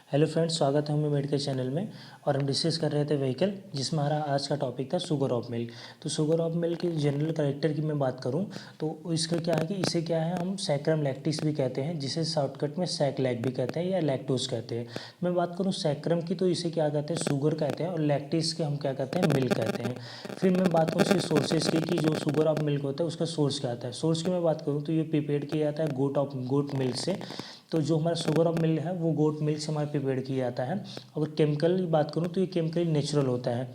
Hello friends, स्वागत है हमें मेडिकल चैनल में। और हम डिस्कस कर रहे थे व्हीकल, जिसमें हमारा आज का टॉपिक था शुगर ऑफ मिल्क। तो शुगर ऑफ मिल्क की जनरल कैरेक्टर की मैं बात करूं तो इसका क्या है कि इसे क्या है हम सैक्रम लैक्टिस भी कहते हैं, जिसे शॉर्टकट में सैक लैक भी कहते हैं या लैक्टोज कहते हैं। मैं बात करूँ सैक्रम की तो इसे क्या कहते हैं शुगर कहते हैं, और लैक्टिस के हम क्या कहते हैं मिल्क कहते हैं। फिर मैं बात करूँ इसके सोर्सेज की कि जो शुगर ऑफ मिल्क होता है उसका सोर्स क्या आता है। सोर्स की मैं बात करूँ तो ये प्रिपेयर किया जाता है गोट मिल्क से। तो जो हमारा शुगर ऑफ मिल्क है वो गोट मिल्क से हमारा प्रिपेयर किया जाता है। अगर केमिकल की बात करूँ तो ये केमिकली नेचुरल होता है,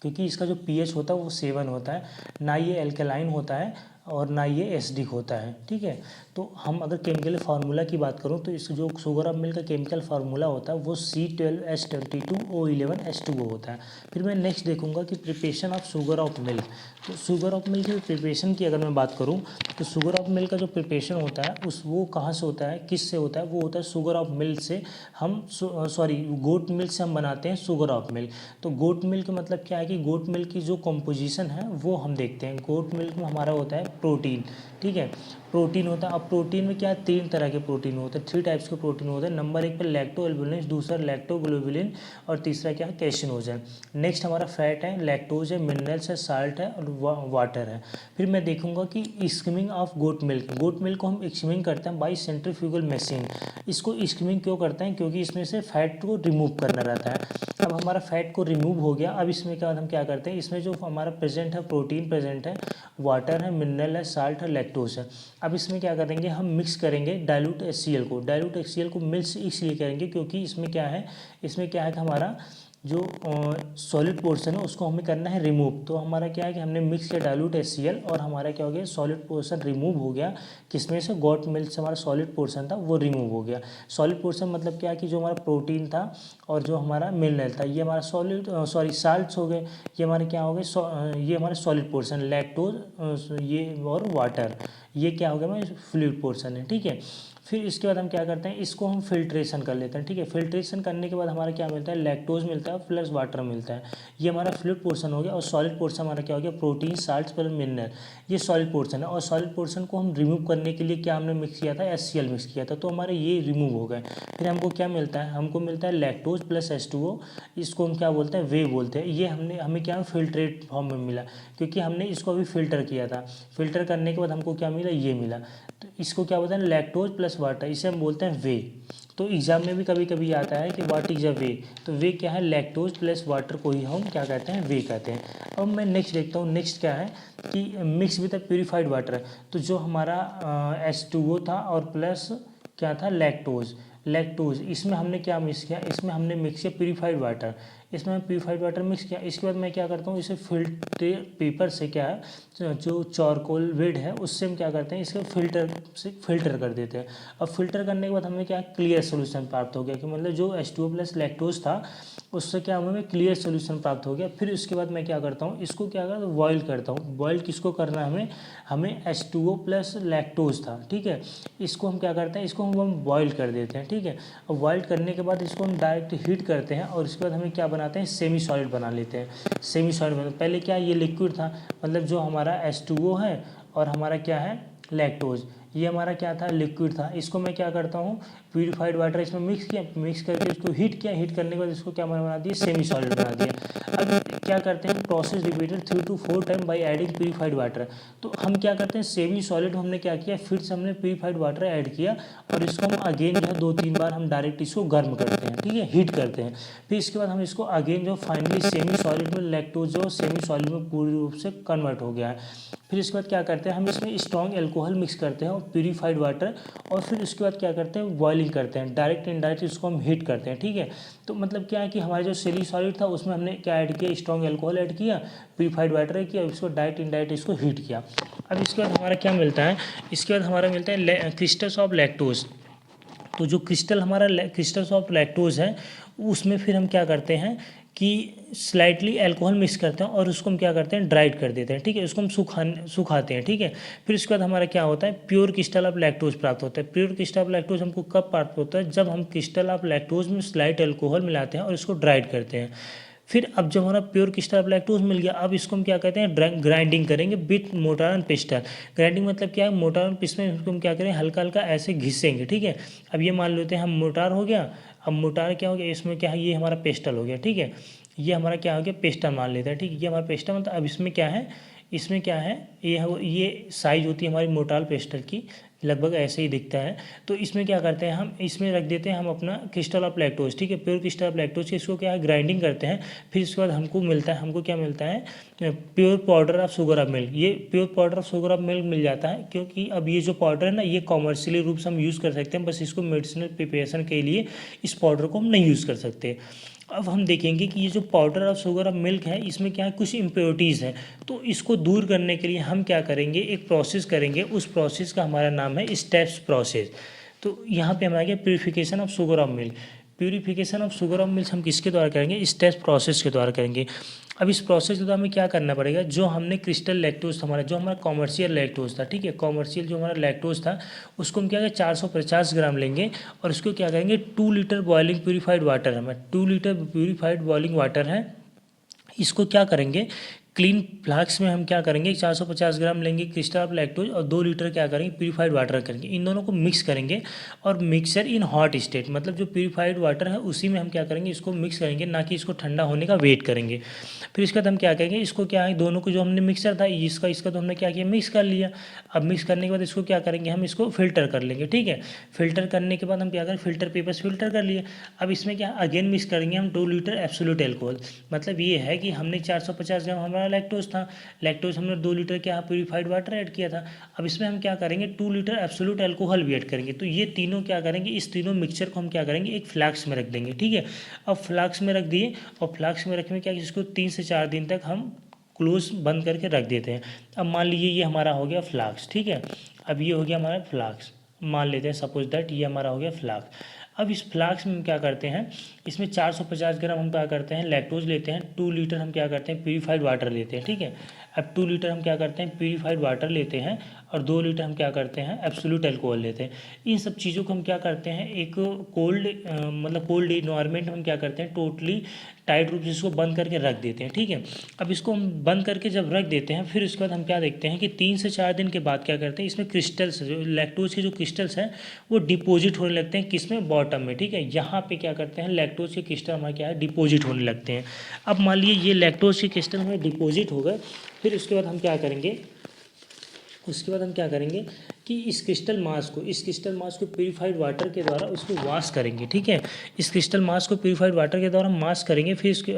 क्योंकि इसका जो पीएच होता है वो 7 होता है, ना ये एल्कलाइन होता है और ना ये एसिडिक होता है। ठीक है, तो हम अगर केमिकल फार्मूला की बात करूँ तो इस जो शुगर ऑफ मिल्क का केमिकल फार्मूला होता है वो C12H22O11H2O होता है। फिर मैं नेक्स्ट देखूंगा कि preparation of sugar of milk. तो शुगर ऑफ मिल्क की प्रिपरेशन की अगर मैं बात करूँ तो शुगर ऑफ मिल्क का जो प्रिपरेशन होता है वो कहाँ से होता है, किस से होता है, वो होता है शुगर ऑफ मिल्क से। हम गोट मिल्क से हम बनाते हैं शुगर ऑफ मिल्क। तो गोट मिल्क मतलब क्या है कि गोट मिल्क की जो कंपोजिशन है वो हम देखते हैं। गोट मिल्क में हमारा होता है प्रोटीन, ठीक है, प्रोटीन होता है। अब प्रोटीन में क्या है, 3 तरह के प्रोटीन होते हैं, 3 टाइप्स के प्रोटीन होते हैं। नंबर 1 पे लैक्टोएल्बुलिन, दूसरा लैक्टोग्लोबुलिन और तीसरा क्या है कैसिनोज है। नेक्स्ट हमारा फैट है, लैक्टोज है, मिनरल्स है, साल्ट है और वाटर है। फिर मैं देखूंगा कि स्किमिंग ऑफ गोट मिल्क को हम स्किमिंग करते हैं बाई सेंट्रीफ्यूगल मशीन। इसको स्किमिंग क्यों करते हैं, क्योंकि इसमें से फैट को रिमूव करना रहता है। अब हमारा फैट को रिमूव हो गया, अब इसमें क्या हम क्या करते हैं, इसमें जो हमारा प्रेजेंट है प्रोटीन प्रेजेंट है, वाटर है, मिनरल है, साल्ट है, लैक्टोज है। अब इसमें क्या करेंगे, हम मिक्स करेंगे डाइल्यूट HCl को। डाइल्यूट HCl को मिक्स इसलिए करेंगे क्योंकि इसमें क्या है कि हमारा जो सॉलिड पोर्शन है उसको हमें करना है रिमूव। तो हमारा क्या है कि हमने मिक्स किया डाइल्यूट HCl और हमारा क्या हो गया, सॉलिड पोर्शन रिमूव हो गया। किसमें से, गोट मिल्क से हमारा सॉलिड पोर्शन था वो रिमूव हो गया। सॉलिड पोर्शन मतलब क्या है कि जो हमारा प्रोटीन था और जो हमारा मिनरल था ये हमारा साल्ट्स हो गए। ये हमारे क्या हो गए, ये हमारे सॉलिड पोर्शन लैक्टोज ये और वाटर, ये क्या हो गया हमारे फ्लूइड पोर्शन है। ठीक है, फिर इसके बाद हम क्या करते हैं, इसको हम फिल्ट्रेशन कर लेते हैं। ठीक है, फिल्ट्रेशन करने के बाद हमारा क्या मिलता है, लैक्टोज मिलता है प्लस वाटर मिलता है। ये हमारा फ्लूइड पोर्शन हो गया। और सॉलिड पोर्शन हमारा क्या हो गया, प्रोटीन साल्ट प्लस मिनरल, ये सॉलिड पोर्शन है। और सॉलिड पोर्शन को हम रिमूव करने के लिए क्या हमने मिक्स किया था, HCl मिक्स किया था, तो हमारे ये रिमूव हो गए। फिर हमको क्या मिलता है, हमको मिलता है लैक्टोज प्लस H2O। इसको हम क्या बोलते हैं, वे बोलते हैं। ये हमें क्या फिल्ट्रेट फॉर्म में मिला, क्योंकि हमने इसको अभी फिल्टर किया था। फिल्टर करने के बाद हमको क्या मिला, ये मिला। तो इसको क्या बोलते हैं, लैक्टोज प्लस वाटर, इसे हम बोलते हैं वे। तो एग्जाम में भी कभी कभी आता है कि व्हाट इज अ वे, तो वे क्या है, लैक्टोज प्लस वाटर को ही हम क्या कहते हैं, वे कहते हैं। अब मैं नेक्स्ट देखता हूँ, नेक्स्ट क्या है कि मिक्स विद प्यूरिफाइड वाटर। तो जो हमारा H2O था और प्लस क्या था, लैक्टोज इसमें हमने क्या मिक्स किया, इसमें हमने मिक्स किया प्यूरिफाइड वाटर। इसमें हम प्यूरिफाइड वाटर मिक्स किया। इसके बाद मैं क्या करता हूँ, इसे फिल्टर पेपर से क्या है, जो चारकोल वेड है उससे हम क्या करते हैं, इसको फिल्टर कर देते हैं। अब फिल्टर करने के बाद हमें क्या क्लियर सोल्यूशन प्राप्त हो गया, कि मतलब जो H2O प्लस लैक्टोज था उससे क्या हमें क्लियर सोल्यूशन प्राप्त हो गया। फिर उसके बाद मैं क्या करता हूँ, इसको क्या करता हूँ, बॉयल करता हूँ। बॉयल किसको करना है, हमें H2O प्लस लैक्टोज था, ठीक है, इसको हम क्या करते हैं, इसको हम बॉयल कर देते हैं। ठीक है, और बॉयल करने के बाद इसको हम डायरेक्ट हीट करते हैं और उसके बाद हमें क्या बनाते हैं, सेमी सॉलिड बना लेते हैं। सेमी सॉलिड पहले क्या ये लिक्विड था, मतलब जो हमारा H2O है और हमारा क्या है लैक्टोज, ये हमारा क्या था, लिक्विड था। इसको मैं क्या करता हूँ, प्यूरिफाइड वाटर इसमें मिक्स किया, मिक्स करके इसको हीट किया। हीट करने के बाद इसको क्या बना दिया, सेमी सॉलिड बना दिया। अब क्या करते हैं, process repeated 3 to 4 time by adding purified water. तो हम क्या करते हैं, सेमी सॉलिड हमने क्या किया, फिर से हमने प्यूरिफाइड वाटर ऐड किया और इसको हम अगेन जो है 2-3 बार हम डायरेक्ट इसको गर्म करते हैं, ठीक है, हीट करते हैं। फिर इसके बाद हम इसको अगेन जो फाइनली सेमी सॉलिड में लैक्टोज जो सेमी सॉलिड में पूरी रूप से कन्वर्ट हो गया है। फिर इसके बाद क्या करते हैं, हम इसमें स्ट्रॉन्ग एल्कोहल मिक्स करते हैं और प्यूरिफाइड वाटर, और फिर उसके बाद क्या करते हैं, बॉइलिंग करते हैं, डायरेक्ट इनडायरेक्ट इसको हम हीट करते हैं। ठीक है, तो मतलब क्या है कि हमारा जो सेमी सॉलिड था उसमें हमने क्या ऐड किया, स्ट्रॉन्ग एल्कोहल ऐड किया, प्यूरिफाइड वाटर ऐड किया, इसको डायरेक्ट इनडायरेक्ट इसको हीट किया। अब इसके बाद हमारा क्या मिलता है, इसके बाद हमारा मिलता है क्रिस्टल्स ऑफ लैक्टोज। तो जो क्रिस्टल्स ऑफ लैक्टोज है उसमें फिर हम क्या करते हैं कि स्लाइटली अल्कोहल मिक्स करते हैं और उसको हम क्या करते हैं, ड्राइड कर देते हैं। ठीक है, उसको हम सुखाते हैं। ठीक है, फिर उसके बाद हमारा क्या होता है, प्योर क्रिस्टल ऑफ लैक्टोज प्राप्त होता है। प्योर क्रिस्टल ऑफ लैक्टोज हमको कब प्राप्त होता है, जब हम क्रिस्टल ऑफ लैक्टोज में स्लाइट अल्कोहल मिलाते हैं और इसको ड्राइड करते हैं। फिर अब जब हमारा प्योर क्रिस्टल ऑफ लैक्टोज मिल गया, अब इसको हम क्या कहते हैं, ग्राइंडिंग करेंगे with motor and piston. Grinding मतलब क्या है, मोटार एंड पिस्टन में इसको हम क्या करें, हल्का हल्का ऐसे घिसेंगे, ठीक है। अब ये मान लेते हैं हम मोटार हो गया, अब मोटार क्या हो गया, इसमें क्या है, ये हमारा पेस्टल हो गया, ठीक है। ये हमारा क्या हो गया, पेस्टल मान लेते हैं, ठीक है। ये हमारा पेस्टल मतलब अब इसमें क्या है, इसमें क्या है, ये साइज होती है हमारी मोटार पेस्टल की, लगभग ऐसे ही दिखता है। तो इसमें क्या करते हैं हम, इसमें रख देते हैं हम अपना क्रिस्टल ऑफ लैक्टोज, ठीक है, प्योर क्रिस्टल ऑफ लैक्टोज। इसको क्या है, ग्राइंडिंग करते हैं। फिर इसके बाद हमको मिलता है, हमको क्या मिलता है, pure powder of sugar of milk. ये pure powder of sugar of milk मिल जाता है, क्योंकि अब ये जो पाउडर है ना, ये कॉमर्शियली रूप से हम यूज़ कर सकते हैं, बस इसको मेडिसिनल प्रिपरेशन के लिए इस पाउडर को हम नहीं यूज़ कर सकते। अब हम देखेंगे कि ये जो powder of sugar of milk है, इसमें क्या है, कुछ इम्प्योरिटीज़ हैं। तो इसको दूर करने के लिए हम क्या करेंगे, एक प्रोसेस करेंगे, उस प्रोसेस का हमारा नाम है स्टेप्स प्रोसेस। तो यहाँ पे हमारा क्या, purification of sugar of milk. Purification of sugar of milk हम किसके द्वारा करेंगे, स्टेप्स प्रोसेस के द्वारा करेंगे। अब इस प्रोसेस के द्वारा हमें क्या करना पड़ेगा, जो हमने क्रिस्टल लैक्टोज हमारा, जो हमारा कॉमर्शियल लैक्टोज था, ठीक है, कॉमर्शियल जो हमारा लैक्टोज था, उसको हम क्या करें, 450 ग्राम लेंगे और उसको क्या करेंगे, 2 लीटर बॉइलिंग प्यूरीफाइड वाटर, हमें 2 लीटर प्यूरीफाइड बॉइलिंग वाटर है, इसको क्या करेंगे, क्लीन फ्लास्क में हम क्या करेंगे, 450 ग्राम लेंगे क्रिस्टल ऑफ लैक्टोज और 2 लीटर क्या करेंगे, प्यूरीफाइड वाटर करेंगे। इन दोनों को मिक्स करेंगे और मिक्सर इन हॉट स्टेट, मतलब जो प्यूरीफाइड वाटर है उसी में हम क्या करेंगे, इसको मिक्स करेंगे, ना कि इसको ठंडा होने का वेट करेंगे। फिर इसके बाद हम क्या करेंगे, इसको क्या है, दोनों को जो हमने मिक्सर था, इसका तो हमने क्या किया, मिक्स कर लिया। अब मिक्स करने के बाद इसको क्या करेंगे, हम इसको फिल्टर कर लेंगे, ठीक है। फिल्टर करने के बाद हम क्या करें, फिल्टर पेपर से फिल्टर कर लिए। अब इसमें क्या अगेन मिक्स करेंगे हम 2 लीटर एब्सोल्यूट एल्कोहल। मतलब ये है कि हमने 450 ग्राम हमारा लैक्टोज था, लैक्टोज हमने 2 लीटर क्या प्यूरीफाइड वाटर ऐड किया था। अब इसमें हम क्या करेंगे, 2 लीटर एब्सोल्यूट एल्कोहल भी ऐड करेंगे। तो ये तीनों क्या करेंगे, इस तीनों मिक्सचर को हम क्या करेंगे, एक फ्लास्क में रख देंगे, ठीक है। अब फ्लास्क में रख दिए और फ्लास्क में रखने में क्या, इसको 3 से 4 दिन तक हम क्लोज बंद करके रख देते हैं। अब मान लीजिए ये हमारा हो गया फ्लास्क, ठीक है। अब ये हो गया हमारा फ्लास्क, मान लेते हैं सपोज दैट ये हमारा हो गया फ्लास्क। अब इस फ्लास्क में हम क्या करते हैं, इसमें 450 ग्राम हम क्या करते हैं, लैक्टोज लेते हैं, 2 लीटर हम क्या करते हैं, प्यूरीफाइड वाटर लेते हैं, ठीक है। अब 2 लीटर हम क्या करते हैं, प्यूरीफाइड वाटर लेते हैं और 2 लीटर हम क्या करते हैं, एब्सोल्यूट अल्कोहल लेते हैं। इन सब चीज़ों को हम क्या करते हैं, एक कोल्ड मतलब कोल्ड इन्वायरमेंट में हम क्या करते हैं, टोटली टाइट रूप से इसको बंद करके रख देते हैं, ठीक है। अब इसको हम बंद करके जब रख देते हैं, फिर उसके बाद हम क्या देखते हैं कि 3 से 4 दिन के बाद क्या करते हैं, इसमें क्रिस्टल्स, जो लैक्टोज के जो क्रिस्टल्स हैं वो डिपॉजिट होने लगते हैं, किसमें, बॉटम में, ठीक है। यहाँ पे क्या करते हैं, लैक्टोज के क्रिस्टल हमारे क्या है, डिपॉजिट होने लगते हैं। अब मान लीजिए ये लैक्टोज के क्रिस्टल हमें डिपॉजिट हो गए, फिर उसके बाद हम क्या करेंगे, उसके बाद हम क्या करेंगे कि इस क्रिस्टल मास को प्यूरीफाइड वाटर के द्वारा उसको वॉश करेंगे, ठीक है। इस क्रिस्टल मास को प्यूरीफाइड वाटर के द्वारा वॉश करेंगे, फिर इसके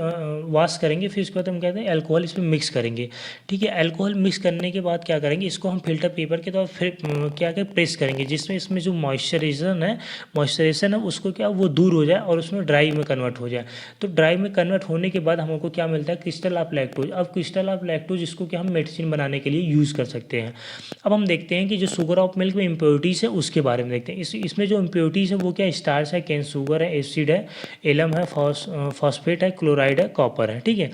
वॉश करेंगे, फिर उसके बाद हम कहते हैं अल्कोहल इसमें मिक्स करेंगे, ठीक है। अल्कोहल मिक्स करने के बाद क्या करेंगे, इसको हम फिल्टर पेपर के द्वारा फिर क्या करें, प्रेस करेंगे, जिसमें इसमें जो मॉइस्चराइजेशन है उसको क्या वो दूर हो जाए और उसमें ड्राई में कन्वर्ट हो जाए। तो ड्राई में कन्वर्ट होने के बाद हमको क्या मिलता है, क्रिस्टल ऑफ लैक्टोज। अब क्रिस्टल ऑफ लैक्टोज इसको क्या हम मेडिसिन बनाने के लिए यूज़ कर सकते हैं। अब हम देखते हैं कि जो शुगर ऑफ मिल्क में इम्प्योरिटीज़ है उसके बारे में देखते हैं। इसमें जो इम्प्योरिटीज़ है वो क्या, स्टार्च है, कैन शुगर है, एसिड है, एलम है, फॉस्फेट है, क्लोराइड है, कॉपर है, ठीक है।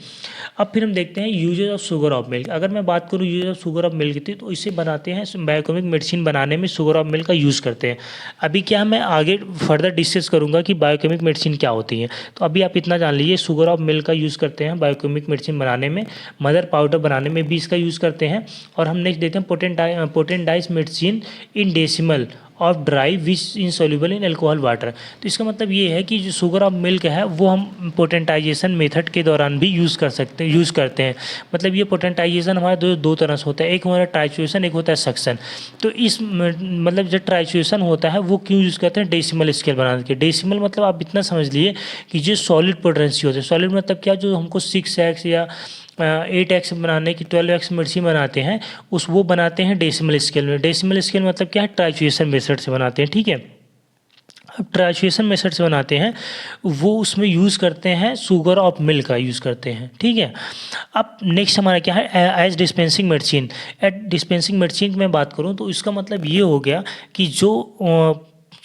अब फिर हम देखते हैं uses of sugar of milk. अगर मैं बात करूँ uses of sugar of milk की, तो इसे बनाते हैं बायोकेमिक मेडिसिन बनाने में शुगर ऑफ मिल्क का यूज़ करते हैं। अभी क्या मैं आगे फर्दर डिस्कस करूँगा कि बायोकेमिक मेडिसिन क्या होती है। तो अभी आप इतना जान लीजिए, शुगर ऑफ मिल्क का यूज़ करते हैं बायोकेमिक मेडिसिन बनाने में, मदर पाउडर बनाने में भी इसका यूज़ करते हैं। और हम नेक्स्ट देखते हैं potentise medicine in decimal of dry which insoluble in alcohol water. तो इसका मतलब ये है कि जो शुगर ऑफ मिल्क है वो हम पोटेंटाइजेशन मेथड के दौरान भी यूज़ करते हैं। मतलब ये पोटेंटाइजेशन हमारा दो तरह से होता है, एक हमारा ट्राइचुएशन, एक होता है सक्शन। तो इस मतलब जो ट्राइचुएशन होता है वो क्यों यूज़ करते हैं, डेसिमल स्केल बनाने के। डेसिमल मतलब आप इतना समझ लिए कि जो सॉलिड पोटेंसी होते हैं, सॉलिड मतलब क्या, जो हमको 6x या 8x बनाने की 12x मेडिसिन बनाते हैं वो बनाते हैं डेसिमल स्केल में। डेसिमल स्केल मतलब क्या है, ट्राइचुएशन मेथड से बनाते हैं, ठीक है। अब ट्राइचुएशन मेथड से बनाते हैं वो उसमें यूज़ करते हैं शुगर ऑफ मिल्क का यूज़ करते हैं, ठीक है। अब नेक्स्ट हमारा क्या है, as dispensing medicine. At dispensing medicine की मैं बात करूँ तो इसका मतलब ये हो गया कि जो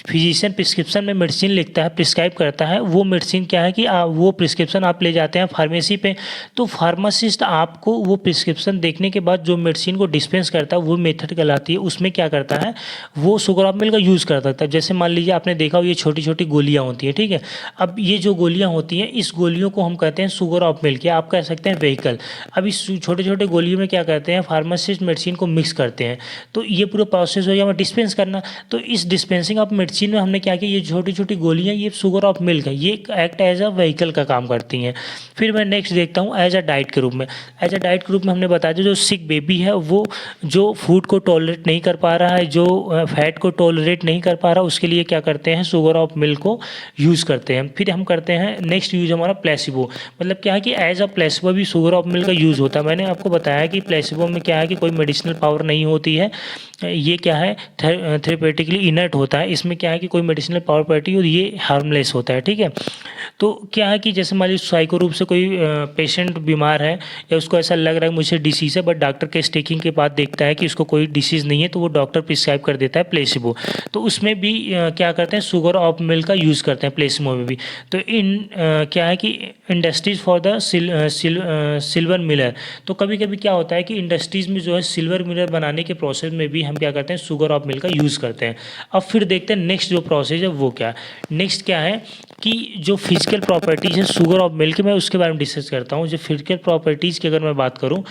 फिजिशियन प्रिस्क्रिप्शन में मेडिसिन लिखता है, प्रिस्क्राइब करता है, वो मेडिसिन क्या है कि वो प्रिस्क्रिप्शन आप ले जाते हैं फार्मेसी पे, तो फार्मासिस्ट आपको वो प्रिस्क्रिप्शन देखने के बाद जो मेडिसिन को डिस्पेंस करता है वो मेथड कहलाती है। उसमें क्या करता है, वो शुगर ऑफ मिल्क का यूज़ कर सकता है। जैसे मान लीजिए आपने देखा हो ये छोटी छोटी गोलियाँ होती हैं, ठीक है। अब ये जो गोलियाँ होती हैं, इस गोलियों को हम कहते हैं शुगर ऑफ मिल्क, या आप कह सकते हैं व्हीकल। अब इस छोटे छोटे गोलियों में क्या करते हैं, फार्मासिस्ट मेडिसिन को मिक्स करते हैं, तो ये पूरा प्रोसेस हो गया हमें डिस्पेंस करना। तो इस डिस्पेंसिंग ऑफ मेडिसिन में हमने क्या किया, ये छोटी छोटी गोलियां, ये शुगर ऑफ मिल्क है, ये एक्ट एज अ व्हीकल का काम करती हैं। फिर मैं नेक्स्ट देखता हूँ एज अ डाइट के रूप में। एज अ डाइट के रूप में हमने बताया जो सिक बेबी है, वो जो फूड को टॉलरेट नहीं कर पा रहा है, जो फैट को टॉलरेट नहीं कर पा रहा, उसके लिए क्या करते हैं, शुगर ऑफ मिल्क को यूज़ करते हैं। फिर हम करते हैं नेक्स्ट यूज़ हमारा प्लेसिबो, मतलब क्या है कि एज अ प्लेसिबो भी शुगर ऑफ मिल्क का यूज़ होता है। मैंने आपको बताया कि प्लेसिबो में क्या है कि कोई मेडिसिनल पावर नहीं होती है, ये क्या है थेरेपेटिकली इनर्ट होता है, इसमें क्या है कि कोई मेडिसिनल पावर पार्टी और ये हार्मलेस होता है, ठीक है। तो क्या है कि जैसे मान लीजिए साइको रूप से कोई पेशेंट बीमार है, या उसको ऐसा लग रहा है मुझे डिसीज़ है, बट डॉक्टर के स्टेकिंग के बाद देखता है कि उसको कोई डिसीज़ नहीं है, तो वो डॉक्टर प्रिस्क्राइब कर देता है प्लेसिबो। तो उसमें भी क्या करते हैं, शुगर ऑफ मिल्क का यूज़ करते हैं प्लेसिबो में भी। तो क्या है कि industries for the silver Miller, तो कभी कभी क्या होता है कि इंडस्ट्रीज़ में जो है सिल्वर मिलर बनाने के प्रोसेस में भी हम क्या करते हैं, शुगर ऑफ मिल्क का यूज़ करते हैं। अब फिर देखते हैं नेक्स्ट जो प्रोसेस है वो क्या है। नेक्स्ट क्या है कि जो फिजिकल प्रॉपर्टीज़ है शुगर ऑफ मिल्क, मैं उसके बारे में डिस्कस करता हूँ। जो फिजिकल प्रॉपर्टीज़ की अगर मैं बात करूँ,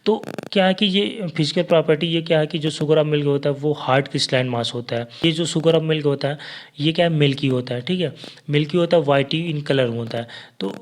तो क्या है कि ये फिजिकल प्रॉपर्टी ये क्या है कि जो शुगर ऑफ मिल्क होता है वो हार्ड क्रिस्टलाइन मास होता है। ये जो शुगर ऑफ मिल्क होता है ये क्या है, मिल्की होता है, ठीक है। मिल्की होता है, वाइटी इन कलर होता है। तो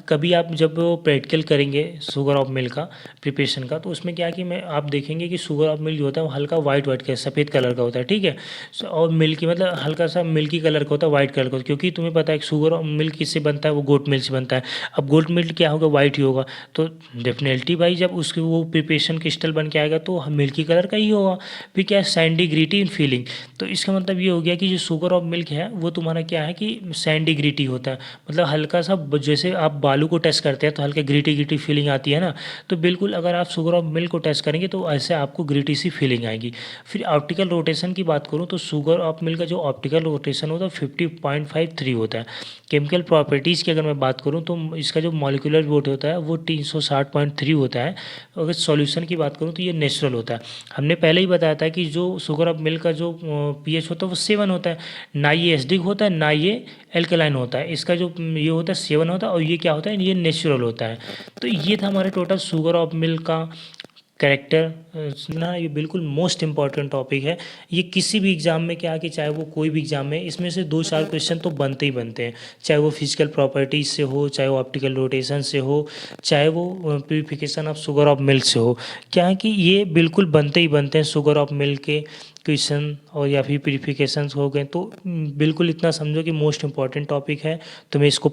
कभी आप जब प्रैक्टिकल करेंगे शुगर ऑफ मिल्क का प्रिपरेशन का, तो उसमें क्या है कि मैं आप देखेंगे कि शुगर ऑफ मिल्क जो होता है वो हल्का वाइट वाइट का सफ़ेद कलर का होता है, ठीक है। और मिल्की मतलब हल्का सा मिल्की कलर का होता है, वाइट कलर का, क्योंकि तुम्हें पता है कि शुगर ऑफ मिल्क किससे बनता है, वो गोट मिल्क से बनता है। अब गोट मिल्क क्या होगा, वाइट ही होगा, तो डेफिनेटली भाई जब उसकी वो प्रिपरेशन क्रिस्टल बन के आएगा तो मिल्की कलर का ही होगा। फिर क्या है, सैंडी ग्रीटी इन फीलिंग, तो इसका मतलब ये हो गया कि जो शुगर ऑफ मिल्क है वो तुम्हारा क्या है कि सैंडी ग्रीटी होता है, मतलब हल्का सा जैसे आप बालू को टेस्ट करते हैं तो हल्के ग्रीटी ग्रीटी फीलिंग आती है ना, तो बिल्कुल अगर आप शुगर ऑफ मिल्क को टेस्ट करेंगे तो ऐसे आपको ग्रीटी सी फीलिंग आएगी। फिर ऑप्टिकल रोटेशन की बात करूँ तो शुगर ऑफ मिल्क का जो ऑप्टिकल रोटेशन होता है 50.53 होता है। केमिकल प्रॉपर्टीज़ की अगर मैं बात करूँ तो इसका जो मॉलिक्यूलर वेट होता है वो 360.3 होता है। अगर सॉल्यूशन की बात करूँ तो ये नेचुरल होता है। हमने पहले ही बताया था कि जो शुगर ऑफ मिल्क का जो पीएच होता है वो 7 होता है, ना ये एसिडिक होता है ना ये एल्कलाइन होता है। इसका जो ये होता है 7 होता है, और ये क्या होता है, ये नेचुरल होता है। तो ये था हमारे टोटल शुगर ऑफ मिल्क का कैरेक्टर सुनना। ये बिल्कुल मोस्ट इंपॉर्टेंट टॉपिक है। ये किसी भी एग्जाम में क्या कि चाहे वो कोई भी एग्जाम में इसमें से 2-4 क्वेश्चन तो बनते ही बनते हैं, चाहे वो फिजिकल प्रॉपर्टीज से हो, चाहे वो ऑप्टिकल रोटेशन से हो, चाहे वो purification of sugar of milk से हो। क्या है कि ये बिल्कुल बनते ही बनते हैं शुगर ऑफ मिल्क के क्वेश्चन, और या फिर प्यूरिफिकेशन हो गए। तो बिल्कुल इतना समझो कि मोस्ट इंपॉर्टेंट टॉपिक है, तुम्हें इसको